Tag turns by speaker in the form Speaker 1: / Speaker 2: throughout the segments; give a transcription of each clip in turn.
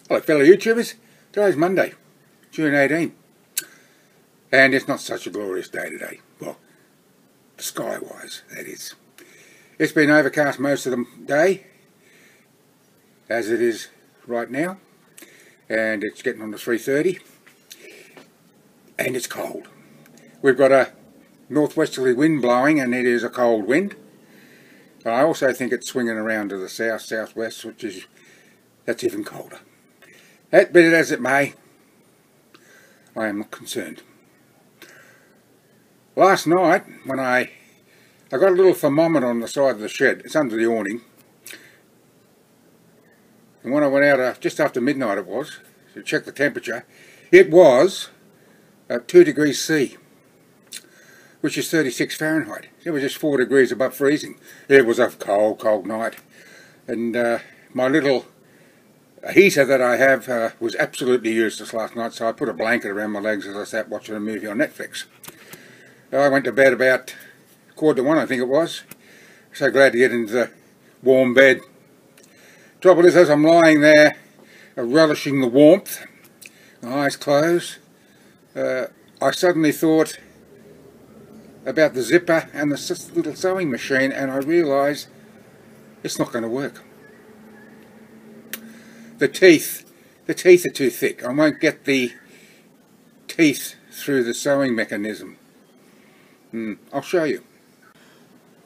Speaker 1: Hello fellow YouTubers, today's Monday, June 18, and it's not such a glorious day today, well, sky-wise that is. It's been overcast most of the day, as it is right now, and it's getting on to 3:30, and it's cold. We've got a northwesterly wind blowing, and it is a cold wind. But I also think it's swinging around to the south-southwest, that's even colder. Be it as it may, I am not concerned. Last night, when I got a little thermometer on the side of the shed, it's under the awning, and when I went out just after midnight it was, to check the temperature, it was 2 degrees C, which is 36 Fahrenheit. It was just 4 degrees above freezing. It was a cold, cold night, and my little heater that I have was absolutely useless last night, so I put a blanket around my legs as I sat watching a movie on Netflix. I went to bed about 1:45, I think it was. So glad to get into the warm bed. Trouble is, as I'm lying there relishing the warmth, my eyes closed, I suddenly thought about the zipper and the little sewing machine, and I realised it's not going to work. The teeth are too thick. I won't get the teeth through the sewing mechanism. I'll show you.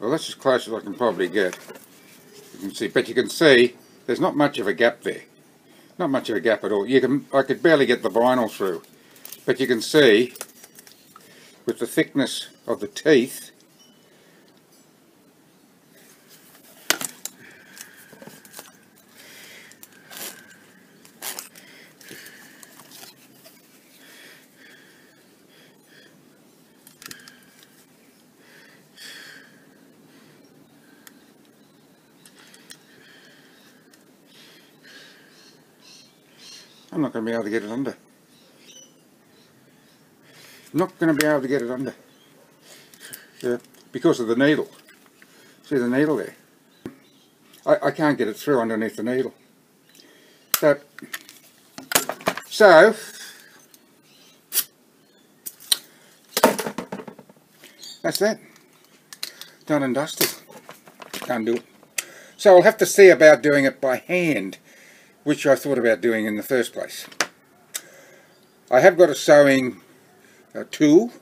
Speaker 1: Well, that's as close as I can probably get. You can see, but you can see there's not much of a gap there. Not much of a gap at all. I could barely get the vinyl through, but you can see with the thickness of the teeth, I'm not going to be able to get it under. Not going to be able to get it under. Yeah, because of the needle. See the needle there? I can't get it through underneath the needle. So that's that. Done and dusted. Can't do it. So I'll have to see about doing it by hand, which I thought about doing in the first place. I have got a sewing tool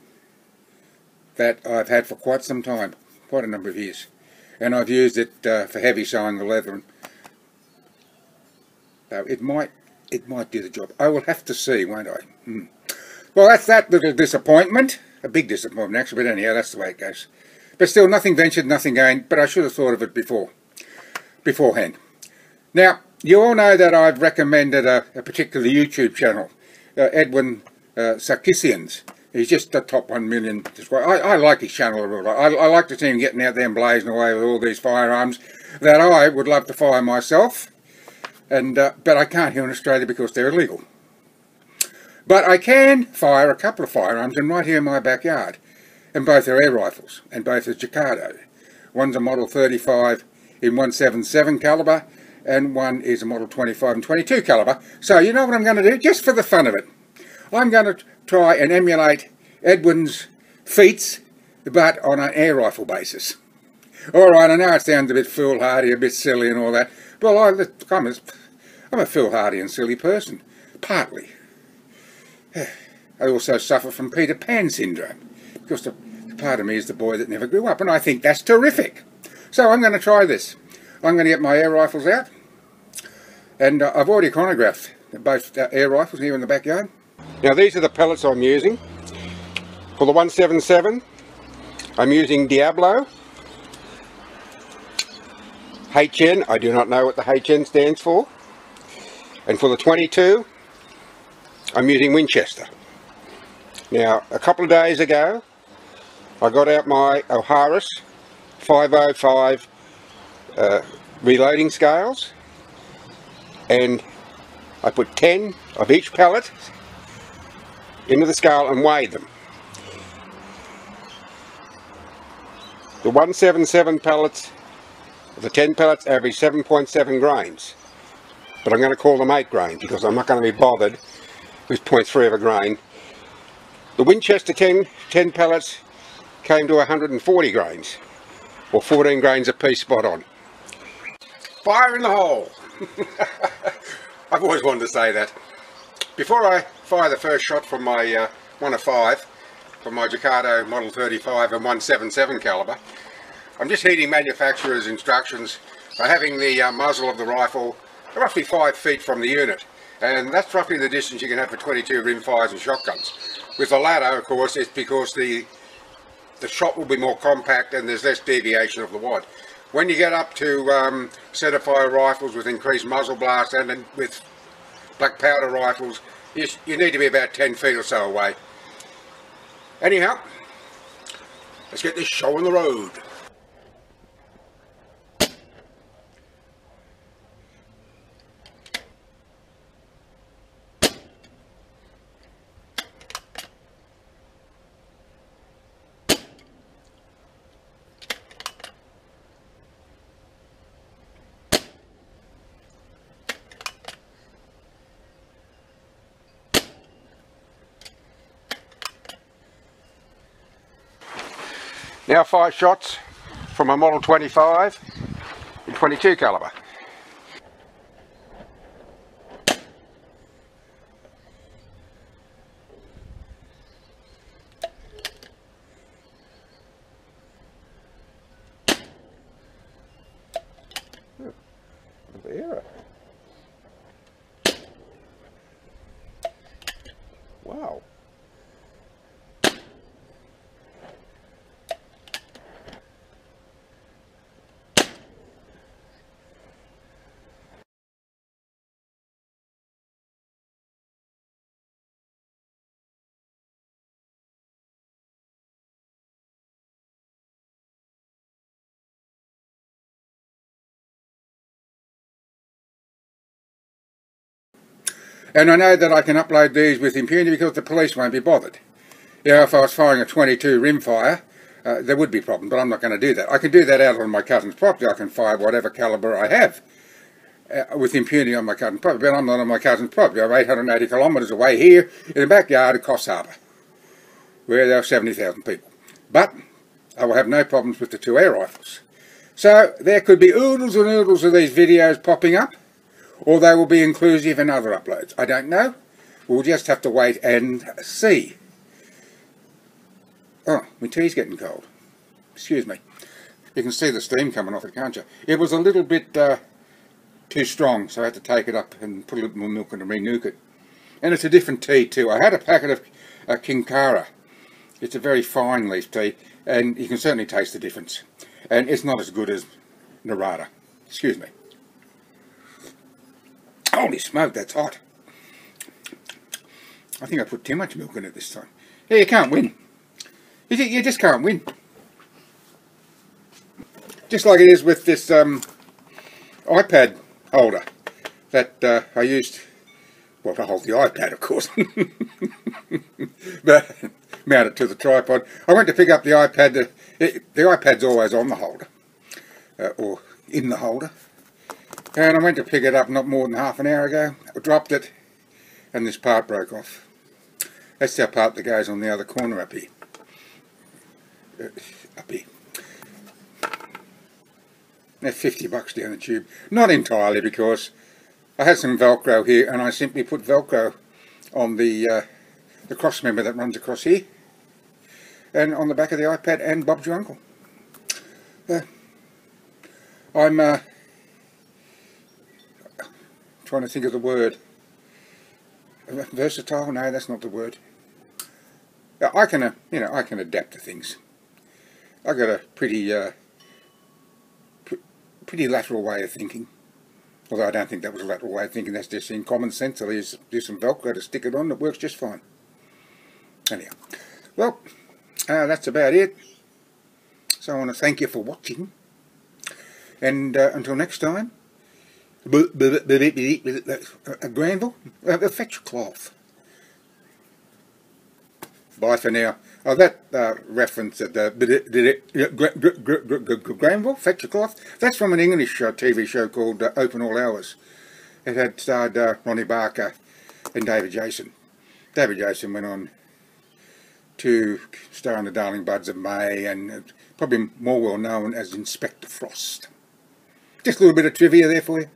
Speaker 1: that I've had for quite some time, quite a number of years, and I've used it for heavy sewing the leather. It might do the job. I will have to see, won't I? Well, that's that little disappointment. A big disappointment actually, but anyhow, that's the way it goes. But still, nothing ventured, nothing gained. But I should have thought of it beforehand. Now, you all know that I've recommended a particular YouTube channel, Edwin Sarkisian's. He's just the top 1 million. I like his channel a lot. I like to see him getting out there and blazing away with all these firearms that I would love to fire myself, but I can't here in Australia because they're illegal. But I can fire a couple of firearms, and right here in my backyard, and both are air rifles, and both are Jacado. One's a Model 35 in 177 caliber, and one is a Model 25 and 22 caliber. So you know what I'm going to do, just for the fun of it? I'm going to try and emulate Edwin's feats, but on an air rifle basis. Alright, I know it sounds a bit foolhardy, a bit silly and all that. Well, I'm a foolhardy and silly person, partly. I also suffer from Peter Pan syndrome, because the part of me is the boy that never grew up, and I think that's terrific. So I'm going to try this. I'm going to get my air rifles out, and I've already chronographed both air rifles here in the backyard. Now these are the pellets I'm using. For the 177, I'm using Diablo. HN, I do not know what the HN stands for. And for the 22, I'm using Winchester. Now, a couple of days ago, I got out my O'Harris 505 reloading scales, and I put 10 of each pellet into the scale and weighed them. The 177 pellets, the 10 pellets average 7.7 grains.
Speaker 2: but I'm going to call them 8 grain because I'm not going to be bothered with 0.3 of a grain. The Winchester 10 pellets came to 140 grains, or 14 grains a piece, spot on. Fire in the hole! I've always wanted to say that. Before I fire the first shot from my 1 of 5, from my Ducato Model 35 and 177 caliber, I'm just heeding manufacturer's instructions by having the muzzle of the rifle roughly 5 feet from the unit, and that's roughly the distance you can have for 22 rimfires and shotguns. With the latter, of course, it's because the shot will be more compact and there's less deviation of the wad. When you get up to centerfire rifles with increased muzzle blast and then with black powder rifles, you need to be about 10 feet or so away. Anyhow, let's get this show on the road. Now 5 shots from a Model 25 in 22 caliber. Error. Wow.
Speaker 1: And I know that I can upload these with impunity because the police won't be bothered. You know, if I was firing a 22 rimfire, there would be problems, but I'm not going to do that. I can do that out on my cousin's property. I can fire whatever caliber I have with impunity on my cousin's property, but I'm not on my cousin's property. I'm 880 kilometres away here in the backyard of Coffs Harbour, where there are 70,000 people. But I will have no problems with the 2 air rifles. So there could be oodles and oodles of these videos popping up, or they will be inclusive in other uploads. I don't know. We'll just have to wait and see. Oh, my tea's getting cold. Excuse me. You can see the steam coming off it, can't you? It was a little bit too strong, so I had to take it up and put a little more milk in and re-nuke it. And it's a different tea too. I had a packet of Kinkara. It's a very fine leaf tea, and you can certainly taste the difference. And it's not as good as Narada. Excuse me. Holy smoke, that's hot. I think I put too much milk in it this time. Yeah, you can't win. You just can't win. Just like it is with this iPad holder that I used, well, to hold the iPad, of course, but mount it to the tripod. I went to pick up the iPad. The iPad's always on the holder, or in the holder. And I went to pick it up not more than half an hour ago. I dropped it, and this part broke off. That's the part that goes on the other corner up here. Up here. They're $50 down the tube. Not entirely, because I had some Velcro here, and I simply put Velcro on the cross member that runs across here, and on the back of the iPad, and Bob's your uncle. I'm trying to think of the word. Versatile? No, that's not the word. I can, you know, I can adapt to things. I got a pretty lateral way of thinking. Although I don't think that was a lateral way of thinking. That's just in common sense. I'll use some Velcro to stick it on. It works just fine. Anyhow, well, that's about it. So I want to thank you for watching. And until next time. A Granville? Fetch a cloth. Bye for now. Oh, that reference at the Granville, Fetch a Cloth, that's from an English TV show called Open All Hours. It had starred Ronnie Barker and David Jason. David Jason went on to star in The Darling Buds of May, and probably more well known as Inspector Frost. Just a little bit of trivia there for you.